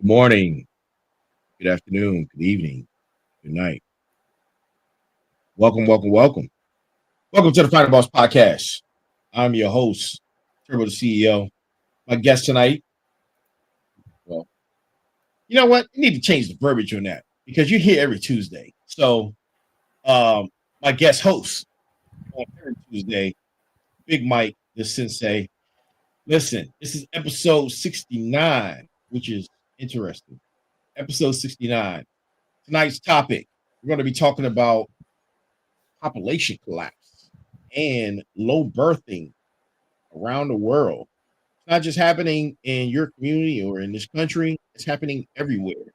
morning, good afternoon, good evening, good night. Welcome, welcome, welcome. Welcome to the Final Boss Podcast. I'm your host, Turbo the CEO. My guest tonight, well, you know what? You need to change the verbiage on that because you're here every Tuesday. So, um, my guest host on every Tuesday, Big Mike, the sensei. Listen, this is episode 69, which is interesting. Episode 69. Tonight's topic, we're going to be talking about population collapse and low birthing around the world. It's not just happening in your community or in this country, it's happening everywhere.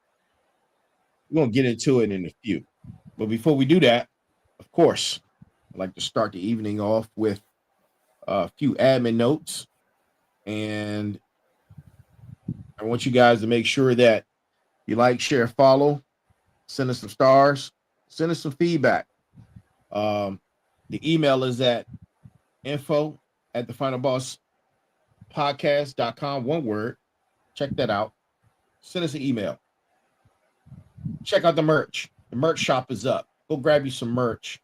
We're going to get into it in a few. But before we do that, of course, I'd like to start the evening off with a few admin notes. And I want you guys to make sure that you like, share, follow, send us some stars, send us some feedback. The email is at info at the final boss podcast.com. One word. Check that out. Send us an email. Check out the merch. The merch shop is up. Go grab you some merch.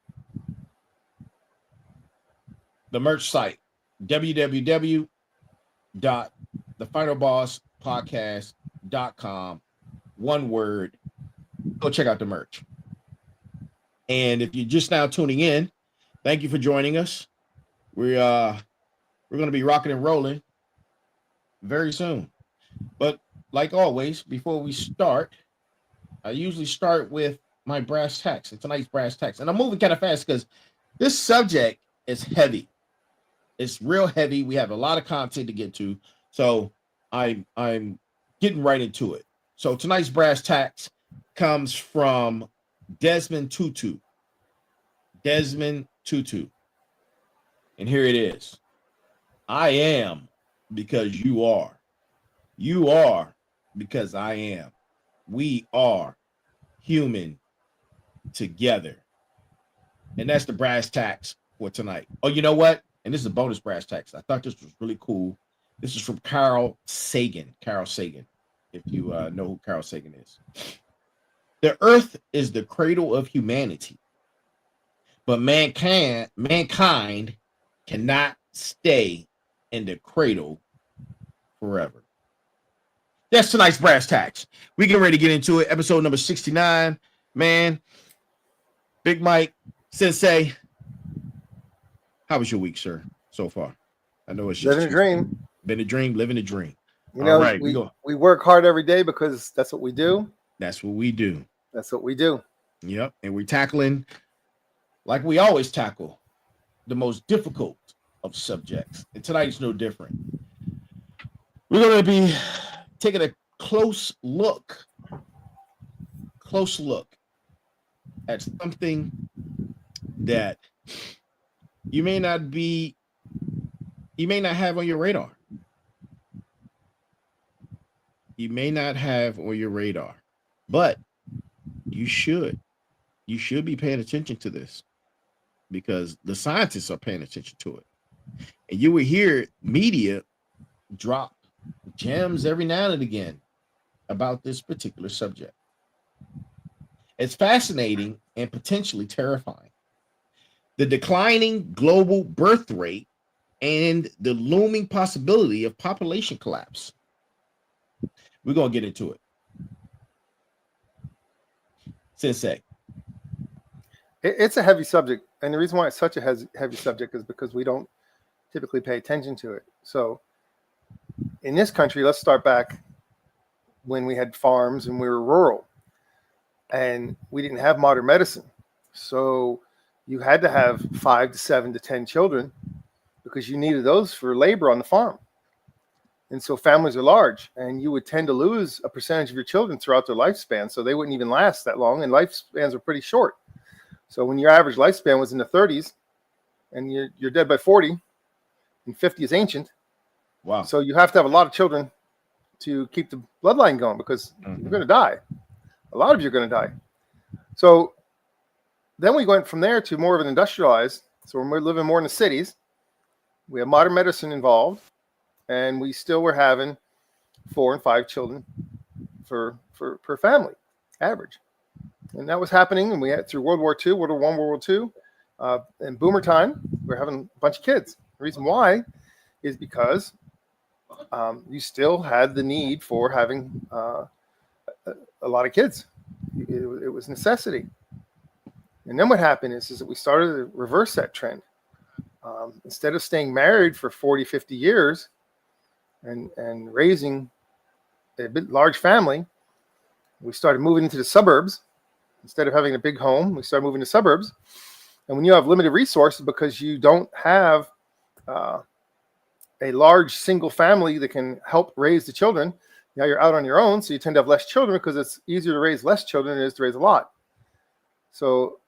The merch site, www.thefinalbosspodcast.com. One word. Go check out the merch. And if you're just now tuning in, thank you for joining us. We're going to be rocking and rolling very soon. But like always, before we start, I usually start with my brass tacks. And tonight's brass tacks. And I'm moving kind of fast because this subject is heavy. It's real heavy. We have a lot of content to get to. So I'm getting right into it. So tonight's brass tacks comes from Desmond Tutu. Desmond Tutu. And here it is. I am because you are. You are because I am. We are human together. And that's the brass tacks for tonight. Oh, you know what? And this is a bonus brass tacks. I thought this was really cool. This is from Carl Sagan. Carl Sagan, if you know who Carl Sagan is. The earth is the cradle of humanity, but mankind cannot stay in the cradle forever. That's tonight's brass tacks. We get ready to get into it. Episode number 69. Man, Big Mike, Sensei, how was your week, sir, so far? I know it's just living a dream. Been a dream, living a dream. You know, right, we work hard every day because that's what we do. That's what we do. That's what we do. Yep. And we're tackling, like we always tackle, the most difficult of subjects. And tonight's no different. We're going to be taking a close look at something that you may not have on your radar. You may not have on your radar, but you should be paying attention to this because the scientists are paying attention to it. And you will hear media drop gems every now and again about this particular subject. It's fascinating and potentially terrifying. The declining global birth rate and the looming possibility of population collapse. We're going to get into it. Sensei. It's a heavy subject. And the reason why it's such a heavy subject is because we don't typically pay attention to it. So in this country, let's start back when we had farms and we were rural and we didn't have modern medicine. So you had to have 5 to 7 to 10 children because you needed those for labor on the farm. And so families are large and you would tend to lose a percentage of your children throughout their lifespan. So they wouldn't even last that long and lifespans are pretty short. So when your average lifespan was in the 30s and you're dead by 40 and 50 is ancient. Wow. So you have to have a lot of children to keep the bloodline going because you're going to die. A lot of you are going to die. So then we went from there to more of an industrialized. So when we're living more in the cities, we have modern medicine involved, and we still were having 4 and 5 children per family, average. And that was happening, and we had through World War II, World War I, World War II, and Boomer time. We're having a bunch of kids. The reason why is because you still had the need for having a lot of kids. It was necessity. And then what happened is that we started to reverse that trend. Instead of staying married for 40, 50 years and raising a bit large family, we started moving into the suburbs. Instead of having a big home, we started moving to suburbs. And when you have limited resources because you don't have a large single family that can help raise the children, now you're out on your own, so you tend to have less children because it's easier to raise less children than it is to raise a lot. So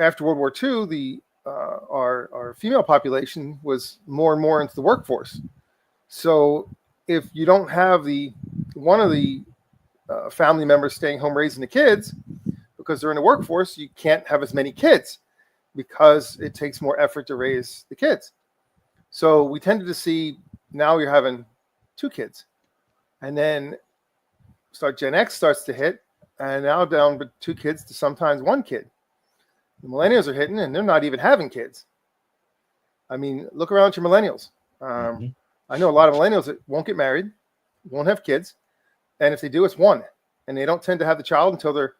after World War II, our female population was more and more into the workforce. So if you don't have one of the family members staying home raising the kids because they're in the workforce, you can't have as many kids because it takes more effort to raise the kids. So we tended to see now you're having 2 kids. And then Gen X starts to hit, and now down to 2 kids to sometimes 1 kid. The millennials are hitting, and they're not even having kids. I mean, look around at your millennials. I know a lot of millennials that won't get married, won't have kids, and if they do, it's 1. And they don't tend to have the child until they're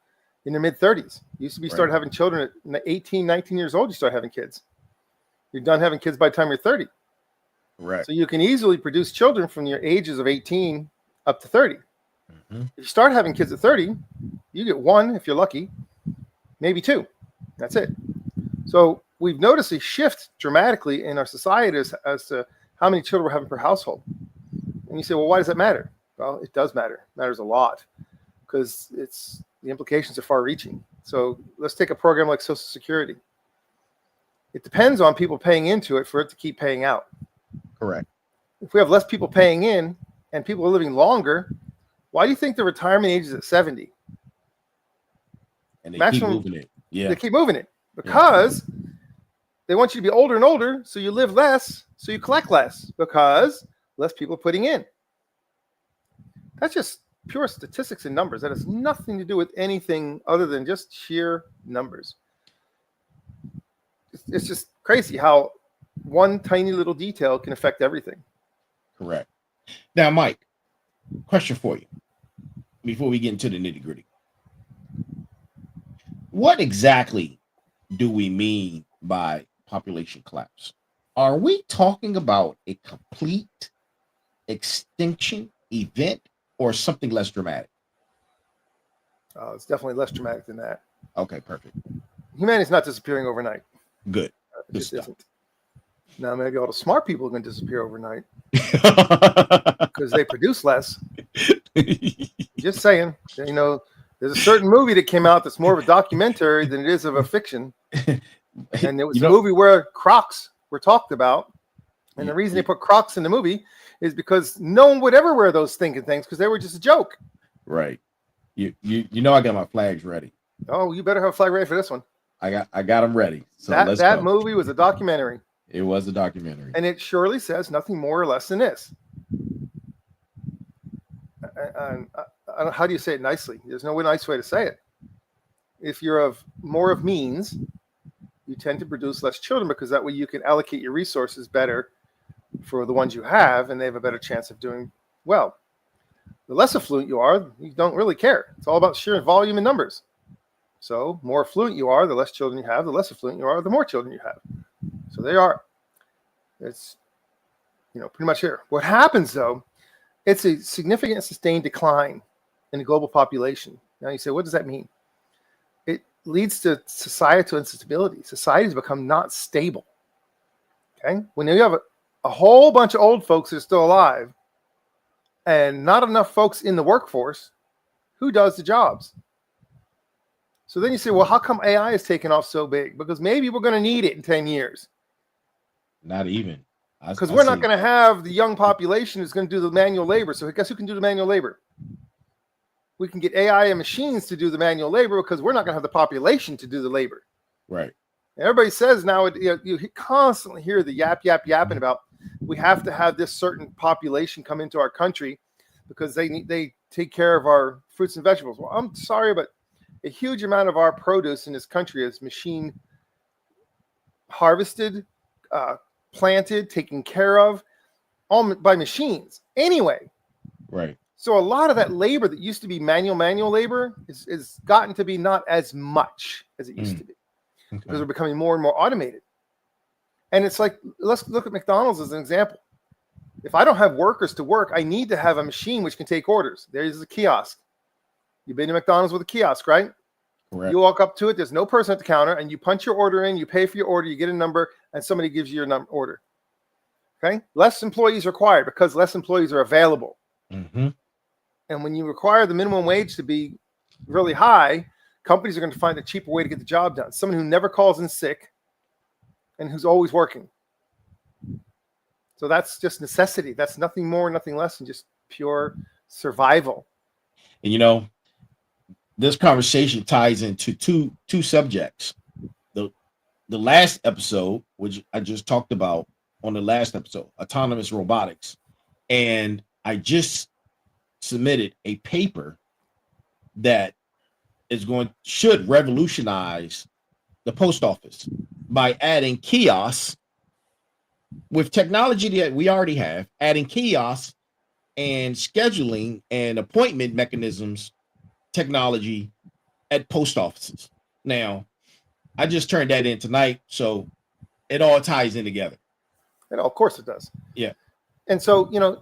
in their mid-30s. Used to be started having children at 18, 19 years old, you start having kids. You're done having kids by the time you're 30. Right. So you can easily produce children from your ages of 18 up to 30. If you start having kids at 30, you get 1 if you're lucky, maybe 2. That's it. So we've noticed a shift dramatically in our society as to how many children we're having per household. And you say, well, why does that matter? Well, it does matter. It matters a lot because the implications are far-reaching. So let's take a program like Social Security. It depends on people paying into it for it to keep paying out. Correct. If we have less people paying in and people are living longer, why do you think the retirement age is at 70? And they Maximum, keep moving it. Yeah. They keep moving it because they want you to be older and older, so you live less, so you collect less because less people are putting in. That's just pure statistics and numbers. That has nothing to do with anything other than just sheer numbers. It's just crazy how one tiny little detail can affect everything. Correct. Now, Mike, question for you before we get into the nitty-gritty. What exactly do we mean by population collapse? Are we talking about a complete extinction event or something less dramatic? It's definitely less dramatic than that. Okay, perfect. Humanity's not disappearing overnight. Good. It just isn't. Now, maybe all the smart people are going to disappear overnight because they produce less. Just saying. You know, there's a certain movie that came out that's more of a documentary than it is of a fiction. And it was a movie where Crocs were talked about. And the reason they put Crocs in the movie is because no one would ever wear those stinking things because they were just a joke. Right. You know I got my flags ready. Oh, you better have a flag ready for this one. I got them ready. So that movie was a documentary. It was a documentary. And it surely says nothing more or less than this. How do you say it nicely? There's no nice way to say it. If you're of more of means, you tend to produce less children because that way you can allocate your resources better for the ones you have, and they have a better chance of doing well. The less affluent you are, you don't really care. It's all about sheer volume and numbers. So more affluent you are, the less children you have. The less affluent you are, the more children you have. So they are. It's, pretty much here. What happens, though, it's a significant sustained decline in the global population. Now you say, what does that mean? It leads to societal instability. Societies become not stable. Okay? When you have a whole bunch of old folks that are still alive and not enough folks in the workforce, who does the jobs? So then you say, well, how come AI is taking off so big? Because maybe we're going to need it in 10 years. Not even. Because we're not going to have the young population who's going to do the manual labor. So guess who can do the manual labor? We can get AI and machines to do the manual labor because we're not going to have the population to do the labor. Right. Everybody says now, you constantly hear the yapping about we have to have this certain population come into our country because they take care of our fruits and vegetables. Well, I'm sorry, but a huge amount of our produce in this country is machine harvested, planted, taken care of, all by machines. Anyway, Right. so a lot of that labor that used to be manual labor is gotten to be not as much as it used to be because Okay. we're becoming more and more automated. And it's like, let's look at McDonald's as an example. If I don't have workers to work, I need to have a machine which can take orders. There's a kiosk. You've been to McDonald's with a kiosk, right? Correct. You walk up to it. There's no person at the counter, and you punch your order in. You pay for your order. You get a number, and somebody gives you your order. Okay? Less employees required because less employees are available. Mm-hmm. And when you require the minimum wage to be really high, companies are going to find a cheaper way to get the job done. Someone who never calls in sick and who's always working. So that's just necessity. That's nothing more, nothing less than just pure survival. And you know, this conversation ties into two subjects. The last episode, which I just talked about on the last episode, autonomous robotics. And I just submitted a paper that should revolutionize the post office by adding kiosks with technology that we already have, adding kiosks and scheduling and appointment mechanisms technology at post offices. Now, I just turned that in tonight, so it all ties in together. And of course it does. Yeah. And so, you know,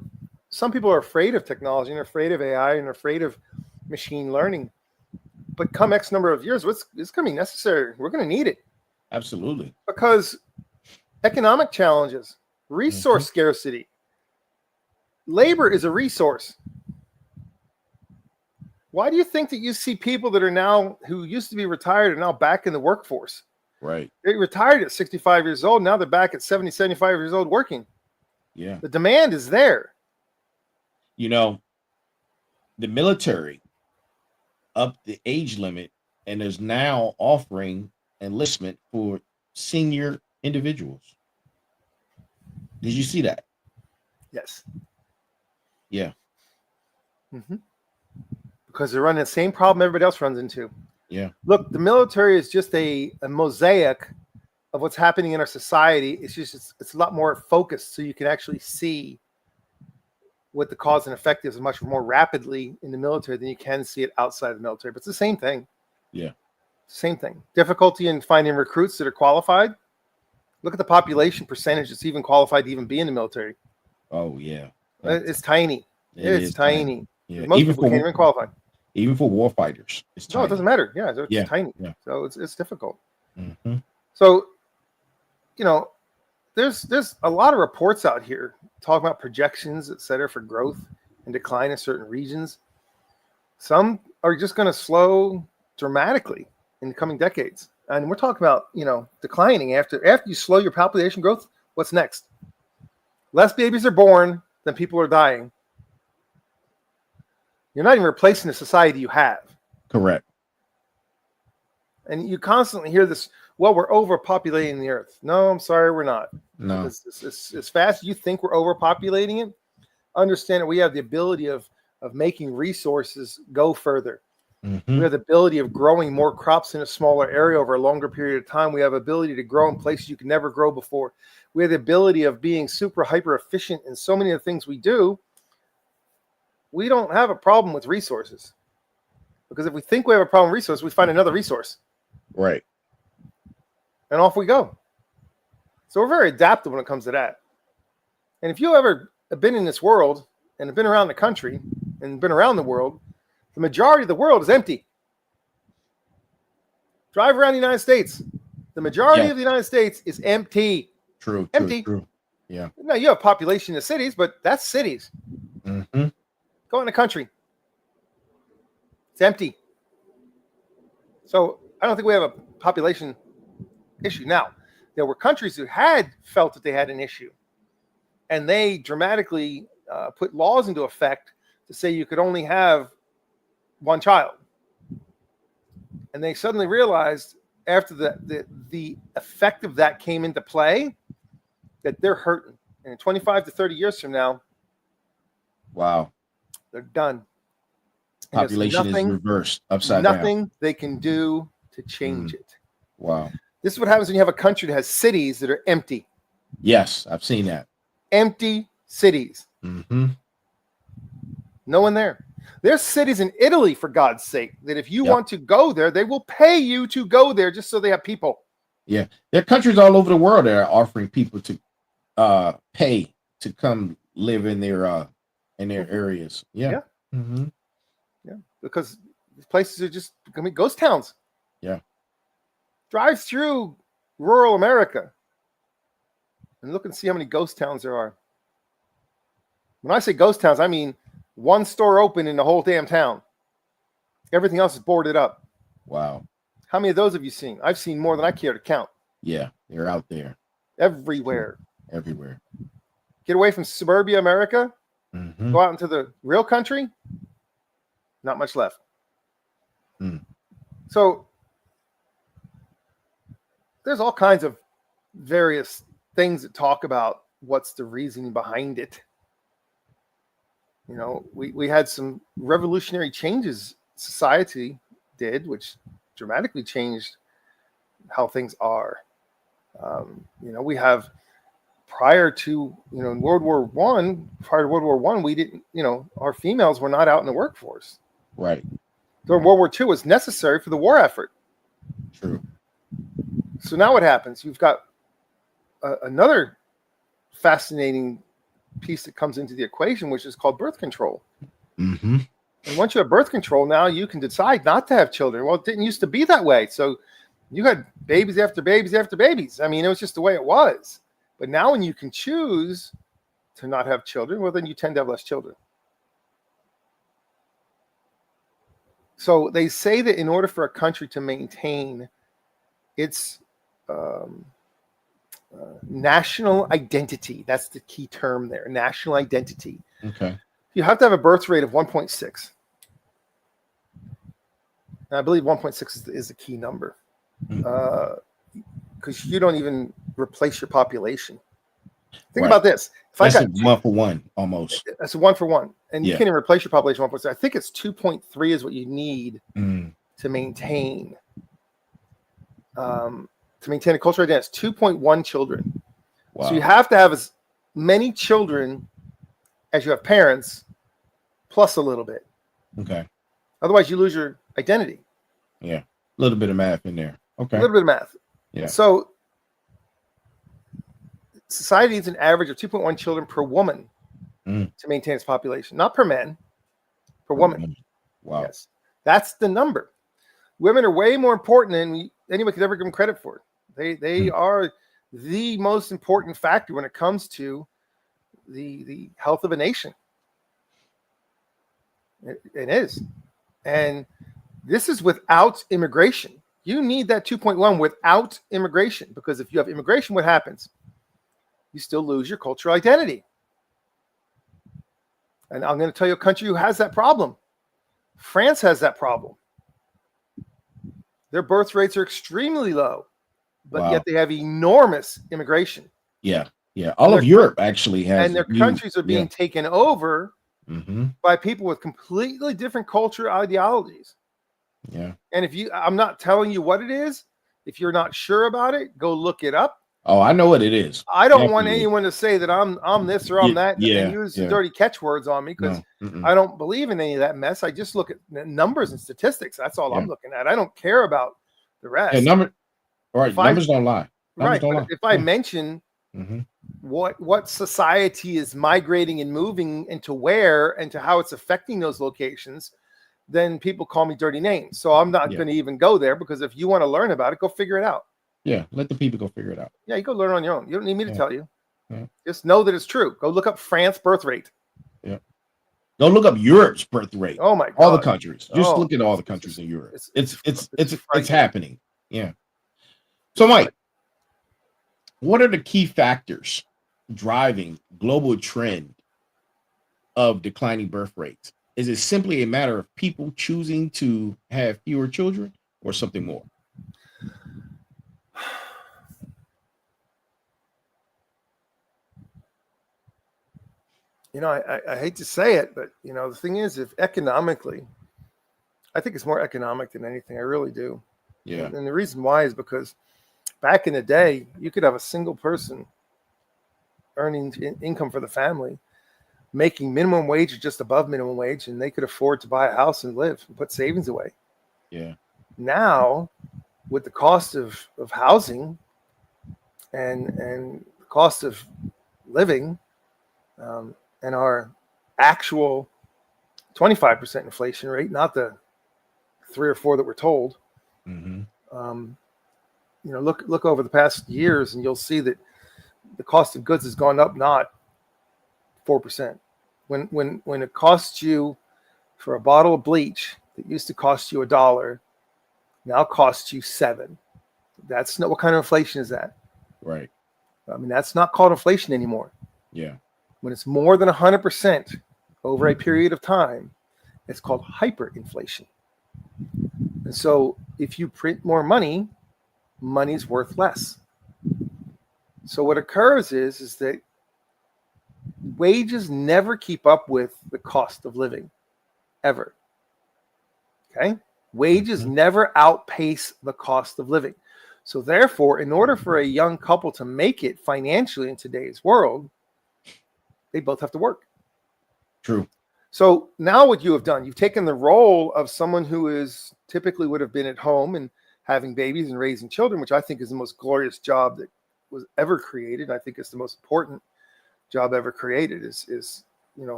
some people are afraid of technology and afraid of AI and afraid of machine learning. But come X number of years, it's going to be necessary. We're going to need it. Absolutely. Because economic challenges, resource scarcity, labor is a resource. Why do you think that you see people that are now, who used to be retired, are now back in the workforce? Right. They retired at 65 years old. Now they're back at 70, 75 years old working. Yeah. The demand is there. You know, the military upped the age limit and is now offering enlistment for senior individuals. Did you see that? Yes. Yeah. Mm-hmm. Because they're running the same problem everybody else runs into. Yeah. Look, the military is just a mosaic of what's happening in our society. It's a lot more focused, so you can actually see what the cause and effect is much more rapidly in the military than you can see it outside of the military. But it's the same thing. Yeah. Same thing. Difficulty in finding recruits that are qualified. Look at the population percentage that's even qualified to even be in the military. Oh yeah. It's tiny. It's tiny. Yeah. Most people can't even qualify. Even for war fighters, it's tiny. No, it doesn't matter. Yeah, it's tiny. Yeah. So it's difficult. Mm-hmm. So, you know, there's a lot of reports out here talking about projections, et cetera, for growth and decline in certain regions. Some are just going to slow dramatically in the coming decades. And we're talking about, you know, declining after you slow your population growth. What's next? Less babies are born than people are dying. You're not even replacing the society you have. Correct. And you constantly hear this, well, we're overpopulating the earth. No, I'm sorry, we're not. No. As fast as you think we're overpopulating it, understand that we have the ability of making resources go further. Mm-hmm. We have the ability of growing more crops in a smaller area over a longer period of time. We have ability to grow in places you can never grow before. We have the ability of being super hyper efficient in so many of the things we do. We don't have a problem with resources, because if we think we have a problem with resources, we find another resource. Right. And off we go. So we're very adaptive when it comes to that. And if you ever have been in this world and have been around the country and been around the world, the majority of the world is empty. Drive around the United States. The majority of the United States is empty. True. Empty. True. Yeah. Now you have population in the cities, but that's cities. Mm-hmm. Go in the country. It's empty. So I don't think we have a population issue. Now, there were countries who had felt that they had an issue, and they dramatically put laws into effect to say you could only have one child. And they suddenly realized after the effect of that came into play that they're hurting. And in 25 to 30 years from now, Wow. they're done. And there's Population is reversed, upside down. nothing they can do to change it. Wow. This is what happens when you have a country that has cities that are empty. Yes, I've seen that. Empty cities. Mm-hmm. No one there. There's cities in Italy, for God's sake, that if you Yep. want to go there, they will pay you to go there just so they have people. Yeah, there are countries all over the world that are offering people to pay to come live in their areas. Yeah. Yeah. Mm-hmm. Yeah, because these places are just going to be ghost towns. Yeah. Drive through rural America and look and see how many ghost towns there are. When I say ghost towns, I mean one store open in the whole damn town. Everything else is boarded up. Wow. How many of those have you seen? I've seen more than I care to count. Yeah, they're out there Everywhere. everywhere. Get away from suburbia America. Mm-hmm. Go out into the real country. Not much left. Mm. So there's all kinds of various things that talk about what's the reasoning behind it. You know, we had some revolutionary changes society did, which dramatically changed how things are. You know, we have prior to, in World War I, we didn't, our females were not out in the workforce. Right. During World War II was necessary for the war effort. True. So now what happens? You've got another fascinating piece that comes into the equation, which is called birth control. Mm-hmm. And once you have birth control, now you can decide not to have children. Well, it didn't used to be that way. So you had babies after babies after babies. I mean, it was just the way it was. But now when you can choose to not have children, well, then you tend to have less children. So they say that in order for a country to maintain its national identity, that's the key term there, national identity. Okay. You have to have a birth rate of 1.6. And I believe 1.6 is the key number. Because you don't even replace your population. Think about this. If That's I got 1 for 1 almost. That's a 1 for 1. And you Yeah. can't even replace your population 1.6. I think it's 2.3 is what you need to maintain. To maintain a cultural identity, it's 2.1 children. Wow. So you have to have as many children as you have parents, plus a little bit. Okay. Otherwise, you lose your identity. Yeah. A little bit of math in there. Okay. A little bit of math. Yeah. So society needs an average of 2.1 children per woman to maintain its population, not per man, per woman. Wow. Yes, that's the number. Women are way more important than anyone could ever give them credit for. They are the most important factor when it comes to the health of a nation. It is. And this is without immigration. You need that 2.1 without immigration, because if you have immigration, what happens? You still lose your cultural identity. And I'm going to tell you a country who has that problem. France has that problem. Their birth rates are extremely low, but yet they have enormous immigration. Yeah. Yeah. All of Europe actually has. And their countries are being taken over by people with completely different cultural ideologies. Yeah. And I'm not telling you what it is. If you're not sure about it, go look it up. Oh, I know what it is. I don't want anyone to say that I'm this or I'm that and use dirty catchwords on me, because I don't believe in any of that mess. I just look at numbers and statistics. That's all I'm looking at. I don't care about the rest. Numbers don't lie. Right. But if I mention what society is migrating and moving into where and to how it's affecting those locations, then people call me dirty names. So I'm not going to even go there, because if you want to learn about it, go figure it out. Yeah, let the people go figure it out. Yeah, you go learn on your own. You don't need me to tell you. Yeah. Just know that it's true. Go look up France birth rate. Yeah. Go look up Europe's birth rate. Oh my God. All the countries. Just look at all the countries in Europe. It's happening. Yeah. So Mike, what are the key factors driving global trend of declining birth rates? Is it simply a matter of people choosing to have fewer children, or something more? I hate to say it, but the thing is, if economically I think it's more economic than anything. I really do. Yeah. And the reason why is because back in the day, you could have a single person earning income for the family, making minimum wage or just above minimum wage, and they could afford to buy a house and live and put savings away. Yeah. Now, with the cost of housing and the cost of living, and our actual 25% inflation rate, not the 3 or 4 that we're told. Look over the past years, and you'll see that the cost of goods has gone up, not 4%. When it costs you for a bottle of bleach that used to cost you $1, now costs you $7. That's not, what kind of inflation is that? Right. I mean, that's not called inflation anymore. Yeah. When it's more than 100% over a period of time, it's called hyperinflation. And so if you print more money, money's worth less. So what occurs is that wages never keep up with the cost of living, ever. Okay? Wages never outpace the cost of living. So therefore, in order for a young couple to make it financially in today's world, they both have to work. True. So now what you have done, you've taken the role of someone who is typically would have been at home and having babies and raising children, which I think is the most glorious job that was ever created. I think it's the most important job ever created is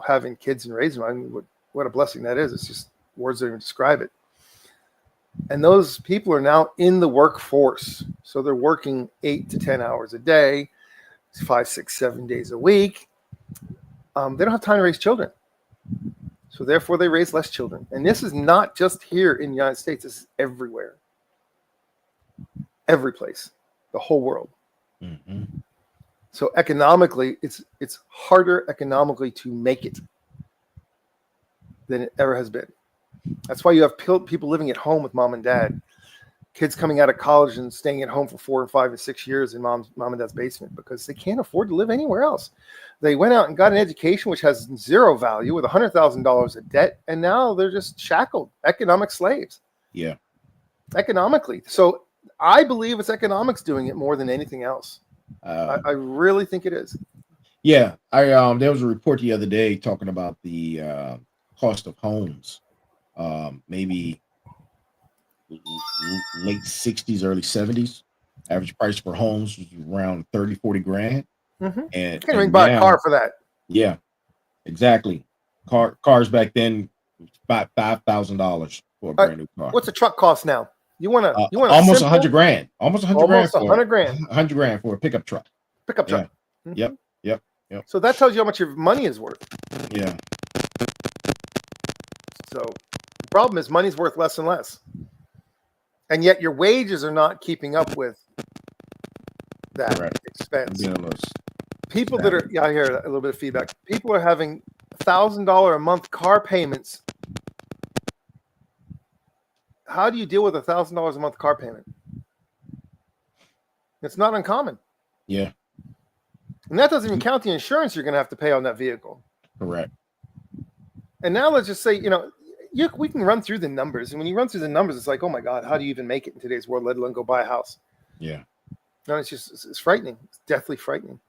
having kids and raising them. I mean, what a blessing that is. It's just words don't even describe it. And those people are now in the workforce. So they're working 8 to 10 hours a day, 5, 6, 7 days a week. They don't have time to raise children. So therefore they raise less children. And this is not just here in the United States. This is everywhere. Every place. The whole world. So economically, it's harder economically to make it than it ever has been. That's why you have people living at home with mom and dad, kids coming out of college and staying at home for 4 and 5 and 6 years in mom and dad's basement because they can't afford to live anywhere else. They went out and got an education which has zero value with $100,000 of debt, and now they're just shackled, economic slaves. Yeah. Economically. So I believe it's economics doing it more than anything else. I really think it is. Yeah. There was a report the other day talking about the cost of homes. Maybe late 60s, early 70s. Average price for homes was around 30, 40 grand. And And you can't even buy a car for that. Yeah, exactly. Cars back then, about $5,000 for a brand new car. What's a truck cost now? You want almost 100 grand. Almost 100 grand. Almost 100 grand. 100 grand for a pickup truck. Pickup truck. Yeah. Yep. So that tells you how much your money is worth. Yeah. So the problem is money's worth less and less. And yet your wages are not keeping up with that expense. People that are, I hear a little bit of feedback. People are having $1,000 a month car payments. How do you deal with $1,000 a month car payment? It's not uncommon. Yeah. And that doesn't even count the insurance you're going to have to pay on that vehicle. Correct. And now let's just say, we can run through the numbers. And when you run through the numbers, it's like, oh my God, how do you even make it in today's world, let alone go buy a house? Yeah. No, it's frightening. It's deathly frightening.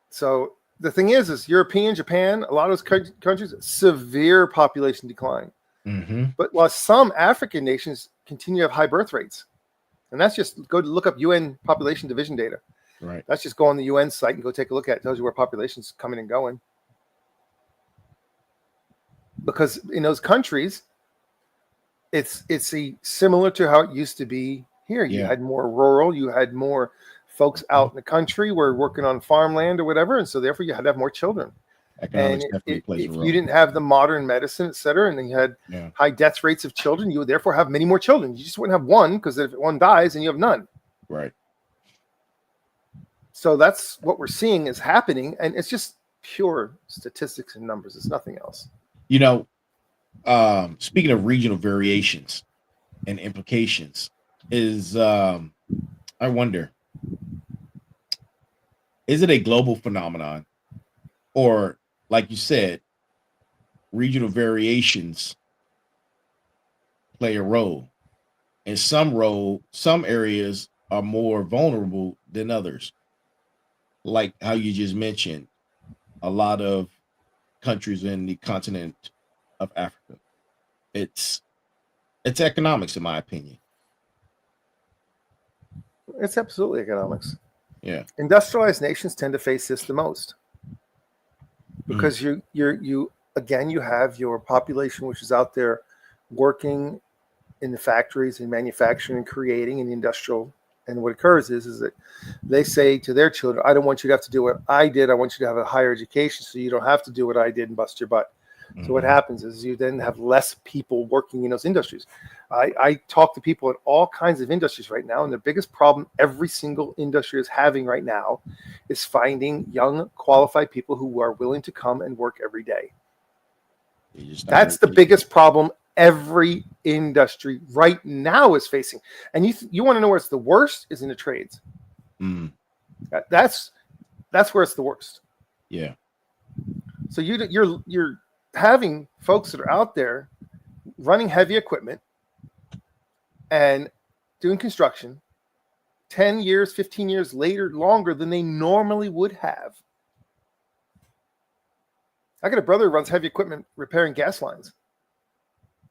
So the thing is European, Japan, a lot of those countries, severe population decline. But while some African nations continue to have high birth rates, and that's just go to look up UN population division data. Right. That's just go on the UN site and go take a look at it. It tells you where population's coming and going. Because in those countries, it's similar to how it used to be here. You had more rural, you had more folks out in the country were working on farmland or whatever, and so therefore you had to have more children. Economics and definitely plays a role. If you didn't have the modern medicine, et cetera, and then you had high death rates of children, you would therefore have many more children. You just wouldn't have one, because if one dies, then you have none. Right. So that's what we're seeing is happening, and it's just pure statistics and numbers. It's nothing else. Speaking of regional variations and implications, I wonder, is it a global phenomenon, or like you said, regional variations play a role. And some areas are more vulnerable than others. Like how you just mentioned, a lot of countries in the continent of Africa. It's economics, in my opinion. It's absolutely economics. Yeah. Industrialized nations tend to face this the most because you again, you have your population which is out there working in the factories and manufacturing and creating in the industrial. And what occurs is that they say to their children, I don't want you to have to do what I did. I want you to have a higher education so you don't have to do what I did and bust your butt. So what happens is you then have less people working in those industries. I talk to people in all kinds of industries right now, and the biggest problem every single industry is having right now is finding young, qualified people who are willing to come and work every day. That's the biggest problem every industry right now is facing. And you want to know where it's the worst is in the trades. That's where it's the worst. Yeah. So you're having folks that are out there running heavy equipment and doing construction 10 years, 15 years later, longer than they normally would have. I got a brother who runs heavy equipment repairing gas lines.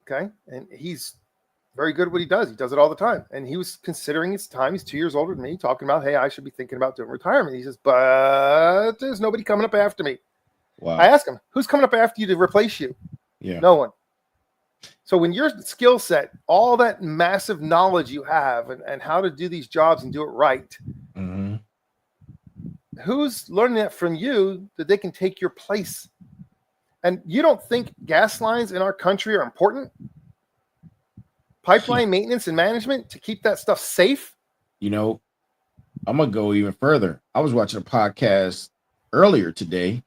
Okay. And he's very good at what he does. He does it all the time. And he was considering his time. He's 2 years older than me, talking about, hey, I should be thinking about doing retirement. He says, but there's nobody coming up after me. Wow. I asked him, who's coming up after you to replace you? Yeah. No one. So when your skill set, all that massive knowledge you have and how to do these jobs and do it right, who's learning that from you that they can take your place? And you don't think gas lines in our country are important? Pipeline maintenance and management to keep that stuff safe? You know, I'm going to go even further. I was watching a podcast earlier today,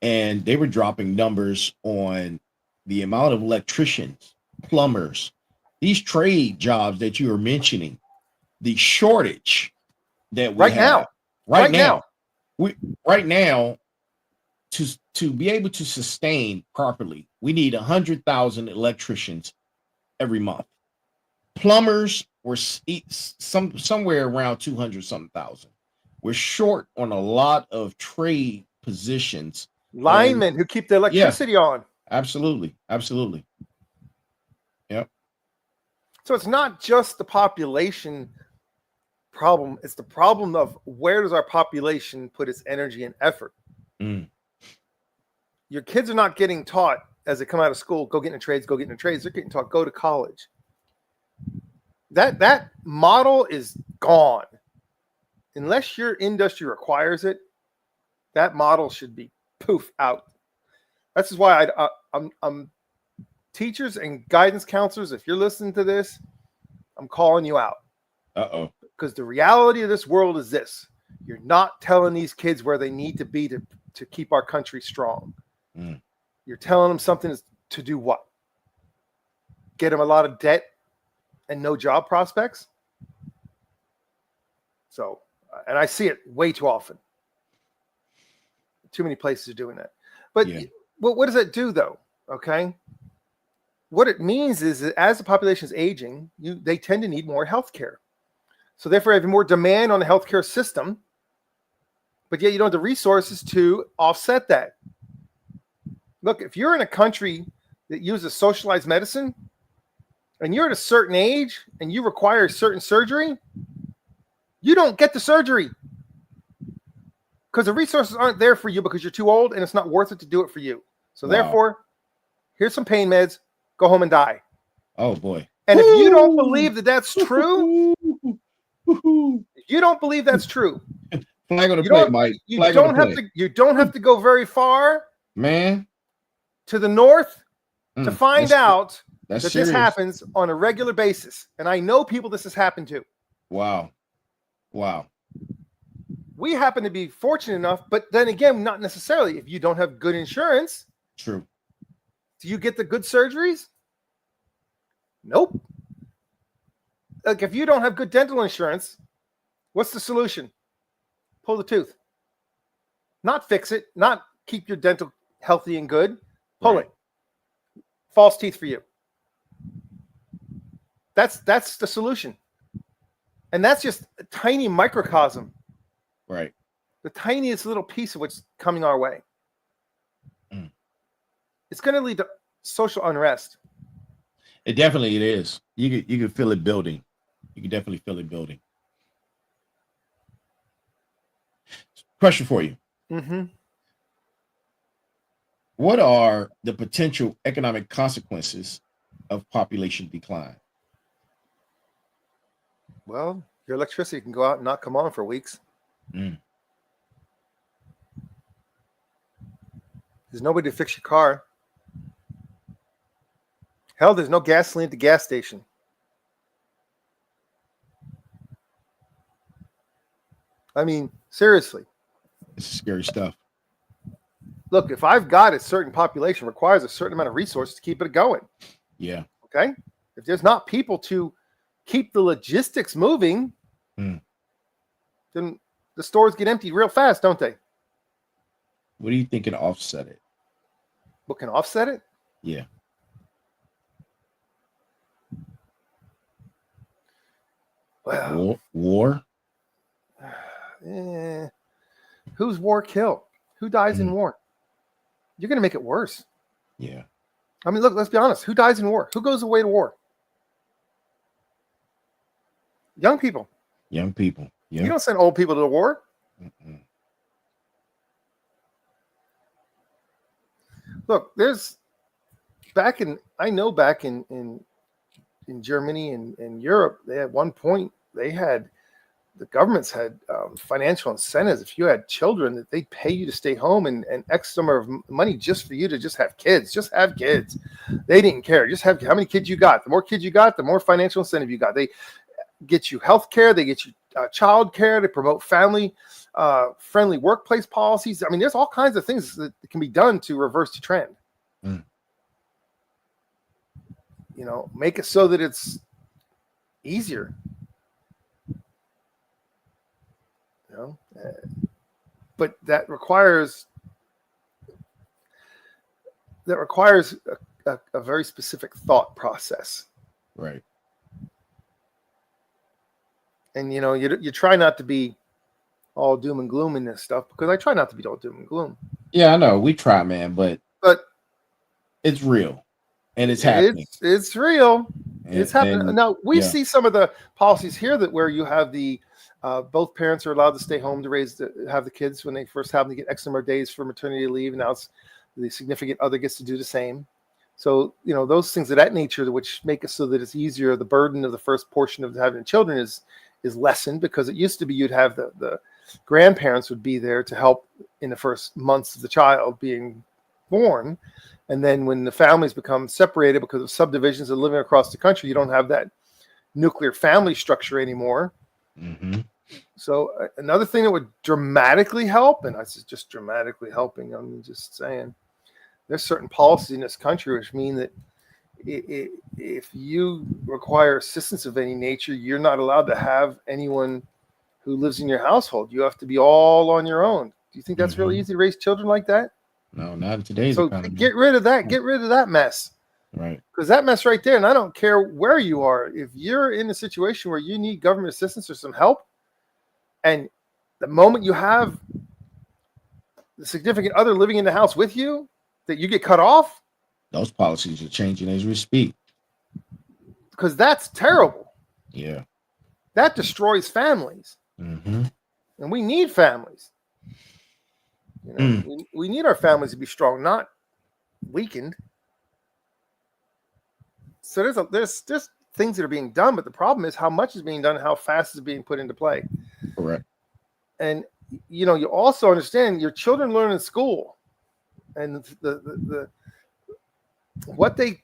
and they were dropping numbers on the amount of electricians, plumbers, these trade jobs that you were mentioning, the shortage that we have right now, to be able to sustain properly, we need 100,000 electricians every month. Plumbers were somewhere around 200 something thousand. We're short on a lot of trade positions. Linemen who keep the electricity on. Absolutely. Yep. So it's not just the population problem. It's the problem of where does our population put its energy and effort? Your kids are not getting taught as they come out of school, go get in the trades. They're getting taught, go to college. That model is gone. Unless your industry requires it, that model should be poof out. This is why I'm teachers and guidance counselors. If you're listening to this, I'm calling you out. Because the reality of this world is this: you're not telling these kids where they need to be to keep our country strong. You're telling them something to do what? Get them a lot of debt and no job prospects. So, and I see it way too often. Too many places are doing that. But what does that do, though? Okay. What it means is that as the population is aging, they tend to need more health care. So therefore, having more demand on the healthcare system, but yet you don't have the resources to offset that. Look, if you're in a country that uses socialized medicine and you're at a certain age and you require certain surgery, you don't get the surgery because the resources aren't there for you because you're too old and it's not worth it to do it for you. So therefore, here's some pain meds, go home and die. Oh boy. And if you don't believe that that's true, you don't have to go very far, man, to the north to find out that serious. This happens on a regular basis. And I know people this has happened to. Wow. We happen to be fortunate enough, but then again, not necessarily. If you don't have good insurance, true. Do you get the good surgeries? Nope. Like if you don't have good dental insurance, what's the solution? Pull the tooth. Not fix it, not keep your dental healthy and good. Pull it. False teeth for you. That's the solution. And that's just a tiny microcosm, Right. the tiniest little piece of what's coming our way. It's going to lead to social unrest. It is. You can feel it building. You can definitely feel it building. Question for you. Mm-hmm. What are the potential economic consequences of population decline? Well, your electricity can go out and not come on for weeks. Mm. There's nobody to fix your car. Hell, there's no gasoline at the gas station. I mean, seriously. It's scary stuff. Look, if I've got a certain population requires a certain amount of resources to keep it going. Yeah. Okay. If there's not people to keep the logistics moving, then the stores get emptied real fast, don't they? What do you think can offset it? What can offset it? Yeah. Well, war. Who's war kill? Who dies in war? You're going to make it worse. Yeah. I mean, look, let's be honest. Who dies in war? Who goes away to war? Young people. Young people. Yeah. You don't send old people to the war. Mm-mm. Look, there's back in Germany and Europe, they at one point the governments had financial incentives. If you had children, that they'd pay you to stay home and X number of money just for you to just have kids. Just have kids. They didn't care. Just have how many kids you got. The more kids you got, the more financial incentive you got. They get you health care. They get you child care. They promote family friendly workplace policies. I mean, there's all kinds of things that can be done to reverse the trend. You know, make it so that it's easier. But that requires a very specific thought process, right? And you try not to be all doom and gloom in this stuff, because I try not to be all doom and gloom. Yeah, I know we try, man, but it's real and it's happening. It's real. It's happening. Now we see some of the policies here where you have the both parents are allowed to stay home to have the kids when they first have them, to get X number of days for maternity leave. And now it's the significant other gets to do the same. So, those things of that nature, which make it so that it's easier. The burden of the first portion of having children is lessened, because it used to be you'd have the grandparents would be there to help in the first months of the child being born. And then when the families become separated because of subdivisions and living across the country, you don't have that nuclear family structure anymore. Mm-hmm. So another thing that would dramatically help, and that's just dramatically helping, I'm just saying, there's certain policies in this country which mean that if you require assistance of any nature, you're not allowed to have anyone who lives in your household. You have to be all on your own. Do you think that's really easy to raise children like that? No, not in today's economy. Get rid of that. Get rid of that mess. Right. Because that mess right there, and I don't care where you are, if you're in a situation where you need government assistance or some help, and the moment you have the significant other living in the house with you, that you get cut off. Those policies are changing as we speak. Because that's terrible. Yeah. That destroys families. Mm-hmm. And we need families. We need our families to be strong, not weakened. So there's things that are being done, but the problem is how much is being done and how fast is being put into play. Correct. And you also understand your children learn in school, and the what they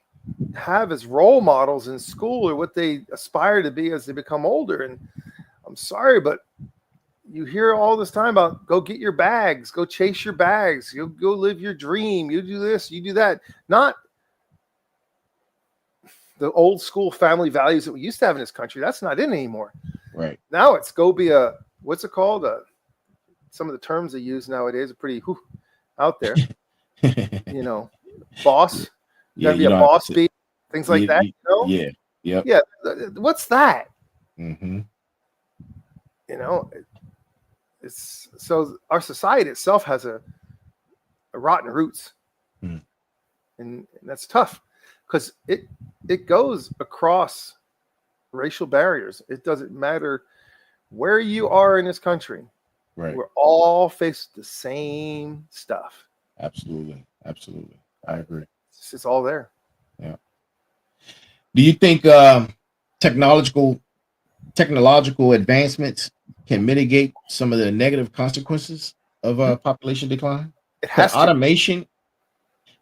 have as role models in school or what they aspire to be as they become older. And I'm sorry, but you hear all this time about go get your bags, go chase your bags, you go live your dream, you do this, you do that. Not the old school family values that we used to have in this country. That's not in anymore. Right. Now it's go be what's it called? Some of the terms they use nowadays are pretty out there. Boss. You gotta be a boss, things like that. Yeah. Yep. Yeah. What's that? Mm-hmm. You know, it's so our society itself has a rotten roots, Hmm. and that's tough because it goes across racial barriers. It doesn't matter where you are in this country. Right. We're all faced the same stuff. Absolutely. Absolutely. I agree. It's all there. Yeah. Do you think technological advancements can mitigate some of the negative consequences of population decline? It Can has to. automation,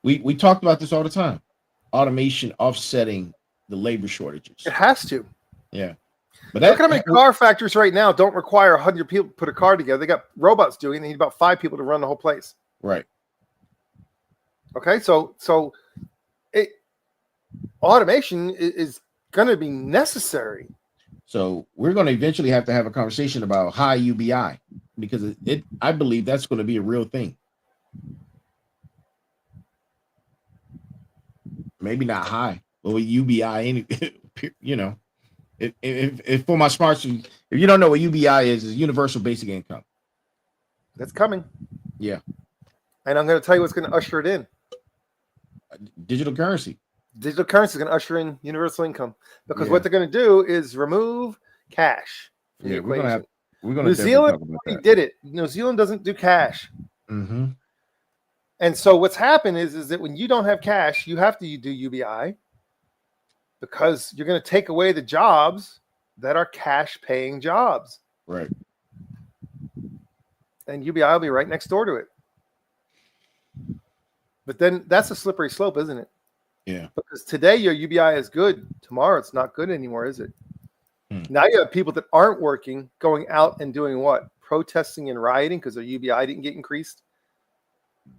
we talked about this all the time, automation offsetting the labor shortages. It has to. Yeah. But Look at how that, many car factories right now don't require 100 people to put a car together. They got robots doing it. They need about 5 people to run the whole place. right. Okay, so automation is going to be necessary. So we're going to eventually have to have a conversation about high UBI because I believe that's going to be a real thing. Maybe not high, but with UBI, you know, if for my smarts, if you don't know what UBI is universal basic income. That's coming. Yeah. And I'm going to tell you what's going to usher it in. Digital currency. Digital currency is going to usher in universal income because Yeah. what they're going to do is remove cash from the Yeah, equation. we're gonna New Zealand talk about that. did it. New Zealand doesn't do cash. Mm-hmm. And so what's happened is that when you don't have cash, you have to do UBI because you're going to take away the jobs that are cash paying jobs. Right. And UBI will be right next door to it. But then that's a slippery slope, isn't it? Yeah. Because today your UBI is good. Tomorrow it's not good anymore, is it? Hmm. Now you have people that aren't working going out and doing what? Protesting and rioting because their UBI didn't get increased.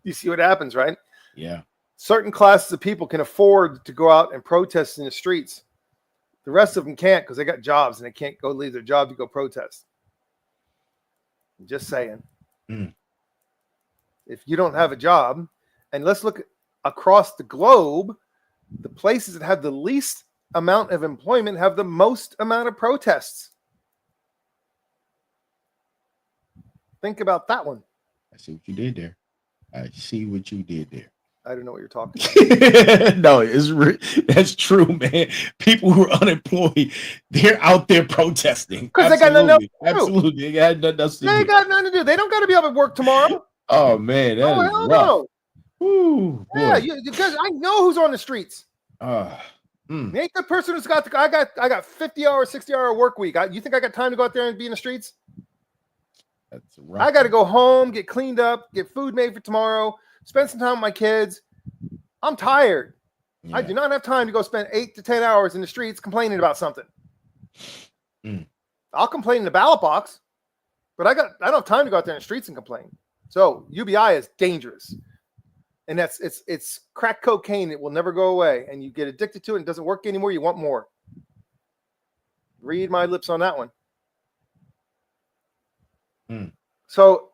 You see what happens, right? Yeah. Certain classes of people can afford to go out and protest in the streets. The rest of them can't because they got jobs and they can't go leave their job to go protest. I'm just saying. Hmm. If you don't have a job, and let's look across the globe, the places that have the least amount of employment have the most amount of protests. Think about that one. I see what you did there. I see what you did there. I don't know what you're talking about. No, that's true, man. People who are unemployed, they're out there protesting because they got nothing to do. Absolutely, they got nothing else to They do. got nothing to do. They don't got to be able to work tomorrow. Oh man, that is hell rough. no. Ooh, Yeah, boy. because I know who's on the streets. Ain't the person who's got I got 50-hour, 60-hour work week. You think I got time to go out there and be in the streets? That's rough. I got to go home, get cleaned up, get food made for tomorrow, spend some time with my kids. I'm tired. Yeah. I do not have time to go spend 8 to 10 hours in the streets complaining about something. I'll complain in the ballot box, but I don't have time to go out there in the streets and complain. So UBI is dangerous. And it's crack cocaine. It will never go away. And you get addicted to it and it doesn't work anymore. You want more. Read my lips on that one. So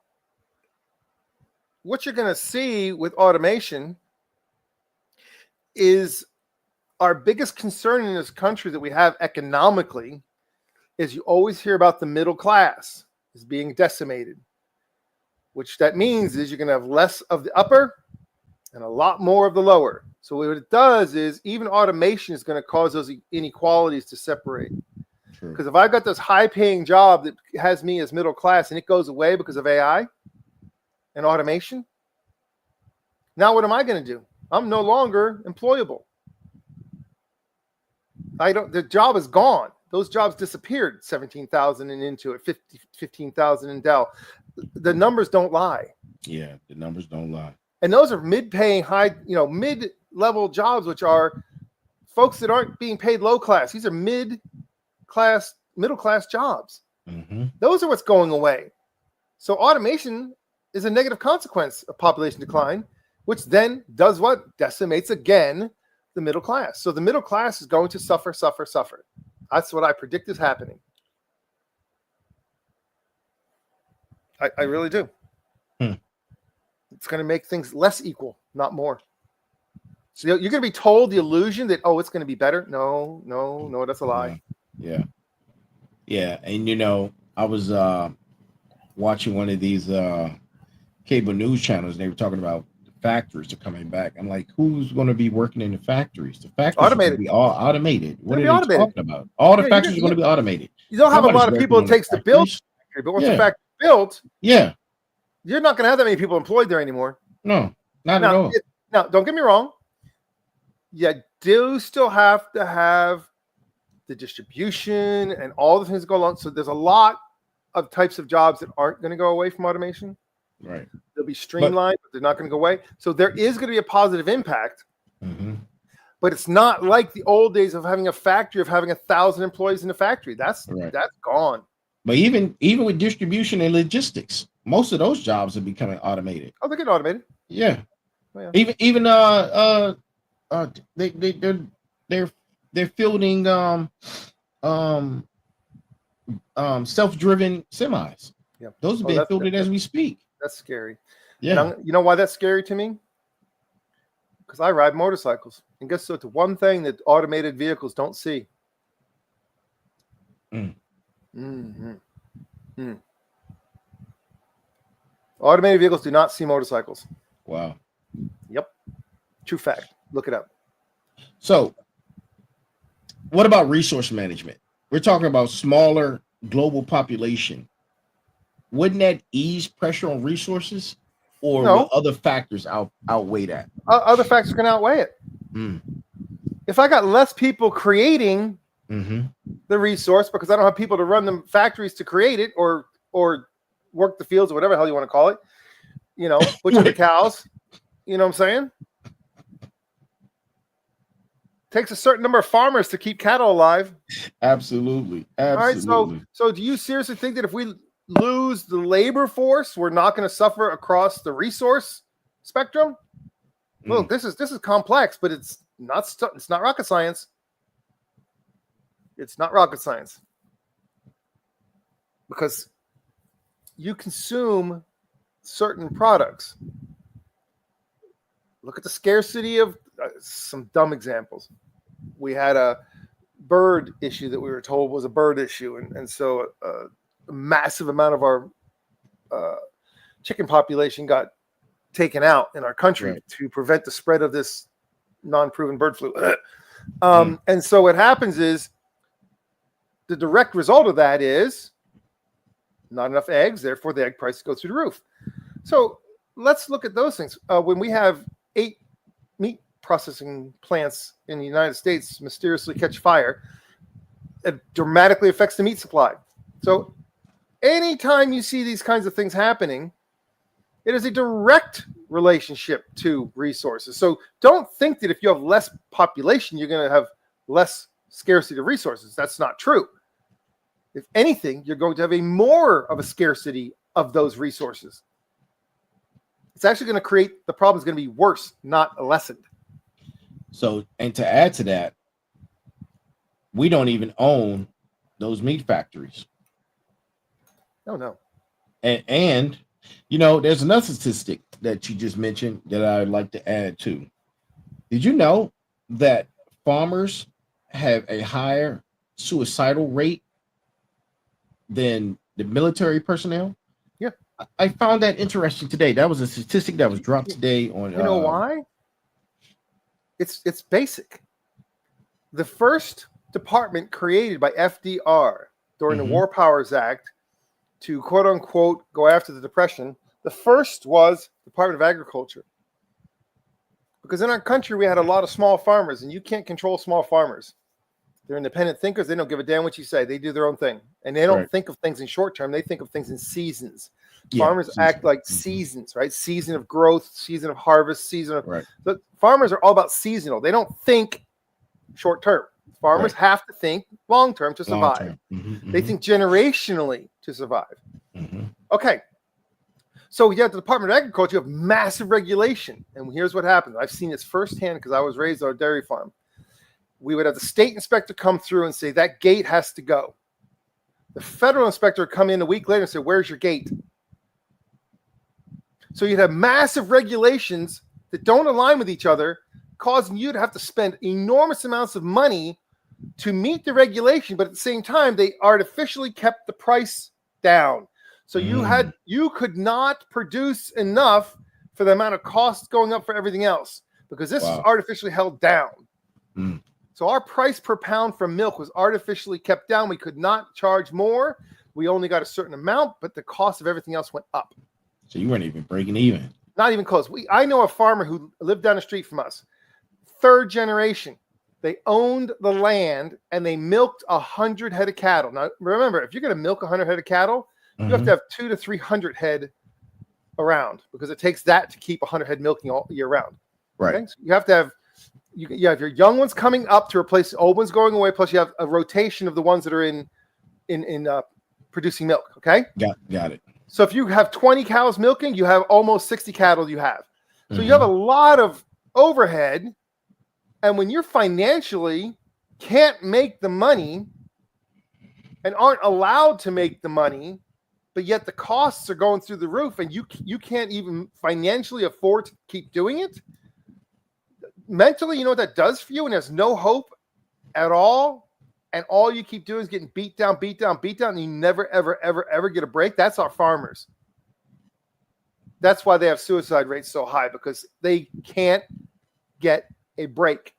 what you're going to see with automation is our biggest concern in this country that we have economically is you always hear about the middle class is being decimated, which that means is you're going to have less of the upper and a lot more of the lower. So what it does is even automation is going to cause those inequalities to separate. Because if I've got this high-paying job that has me as middle class and it goes away because of AI and automation, now what am I going to do? I'm no longer employable. The job is gone. Those jobs disappeared. 17,000 in Intuit, 15,000 in Dell. The numbers don't lie. Yeah, the numbers don't lie. And those are mid-paying, mid-level jobs, which are folks that aren't being paid low class. These are mid-class, middle-class jobs. Mm-hmm. Those are what's going away. So automation is a negative consequence of population decline, which then does what? Decimates again the middle class. So the middle class is going to suffer. That's what I predict is happening. I really do. It's going to make things less equal, not more. So you're going to be told the illusion that, oh, it's going to be better. No, that's a lie. Yeah. And I was watching one of these cable news channels. And they were talking about the factories are coming back. I'm like, who's going to be working in the factories? The factories are going to be all automated. What are they talking about? All the factories are going to be automated. You don't have a lot of people it takes to build a factory, but once the factory is built, you're not going to have that many people employed there anymore. No, not at all. Now, don't get me wrong. You do still have to have the distribution and all the things that go along. So there's a lot of types of jobs that aren't going to go away from automation. Right. They'll be streamlined, but they're not going to go away. So there is going to be a positive impact. Mm-hmm. But it's not like the old days of having a factory, of having 1,000 employees in a factory. That's gone. But even with distribution and logistics, most of those jobs are becoming automated. Oh, they're getting automated. Yeah. Oh, yeah. Even they're fielding self-driven semis. Yeah. Those are being fielded as we speak. That's scary. Yeah. You know why that's scary to me? Because I ride motorcycles. And guess what? The one thing that automated vehicles don't see. Automated vehicles do not see motorcycles. Wow. Yep. True fact. Look it up. So, what about resource management? We're talking about smaller global population. Wouldn't that ease pressure on resources, or will other factors outweigh that? Other factors can outweigh it. If I got less people creating the resource because I don't have people to run the factories to create it, or work the fields, or whatever the hell you want to call it, butcher the cows, you know what I'm saying? Takes a certain number of farmers to keep cattle alive. Absolutely. All right. So do you seriously think that if we lose the labor force, we're not going to suffer across the resource spectrum? Look, this is complex, but it's not rocket science. It's not rocket science, because you consume certain products. Look at the scarcity of some dumb examples. We had a bird issue that we were told was a bird issue, and so a massive amount of our chicken population got taken out in our country to prevent the spread of this non-proven bird flu. And so what happens is, the direct result of that is not enough eggs, therefore the egg prices go through the roof. So let's look at those things. When we have 8 meat processing plants in the United States mysteriously catch fire, it dramatically affects the meat supply. So anytime you see these kinds of things happening, it is a direct relationship to resources. So don't think that if you have less population, you're going to have less scarcity of resources. That's not true. If anything, you're going to have more of a scarcity of those resources. It's actually going to create, the problem is going to be worse, not lessened. So, and to add to that, we don't even own those meat factories. No. And there's another statistic that you just mentioned that I'd like to add to. Did you know that farmers have a higher suicidal rate than the military personnel? Yeah. I found that interesting today. That was a statistic that was dropped today on. You know why? It's basic. The first department created by FDR during the War Powers Act to quote unquote go after the Depression, the first was Department of Agriculture. Because in our country, we had a lot of small farmers, and you can't control small farmers. They're independent thinkers. They don't give a damn what you say. They do their own thing. And they don't think of things in short term. They think of things in seasons. Farmers act like seasons, right? Season of growth, season of harvest, season of... But farmers are all about seasonal. They don't think short term. Farmers have to think long term to survive. They think generationally to survive. Okay. So you have the Department of Agriculture, you have massive regulation. And here's what happens. I've seen this firsthand because I was raised on a dairy farm. We would have the state inspector come through and say, that gate has to go. The federal inspector would come in a week later and say, where's your gate? So you'd have massive regulations that don't align with each other causing you to have to spend enormous amounts of money to meet the regulation, but at the same time, they artificially kept the price down. So you could not produce enough for the amount of costs going up for everything else, because this is artificially held down. So our price per pound for milk was artificially kept down. We could not charge more. We only got a certain amount, but the cost of everything else went up. So you weren't even breaking even. Not even close. I know a farmer who lived down the street from us, third generation. They owned the land and they milked 100 head of cattle. Now, remember, if you're going to milk 100 head of cattle, you have to have 200 to 300 head around, because it takes that to keep 100 head milking all year round. Right. Okay? So you have to have you have your young ones coming up to replace the old ones going away. Plus, you have a rotation of the ones that are in producing milk. Okay. Got it. So if you have 20 cows milking, you have almost 60 cattle you have. So you have a lot of overhead. And when you're financially can't make the money and aren't allowed to make the money, but yet the costs are going through the roof and you can't even financially afford to keep doing it, mentally, you know what that does for you? And there's no hope at all. And all you keep doing is getting beat down, and you never, ever, ever, ever get a break. That's our farmers. That's why they have suicide rates so high, because they can't get a break.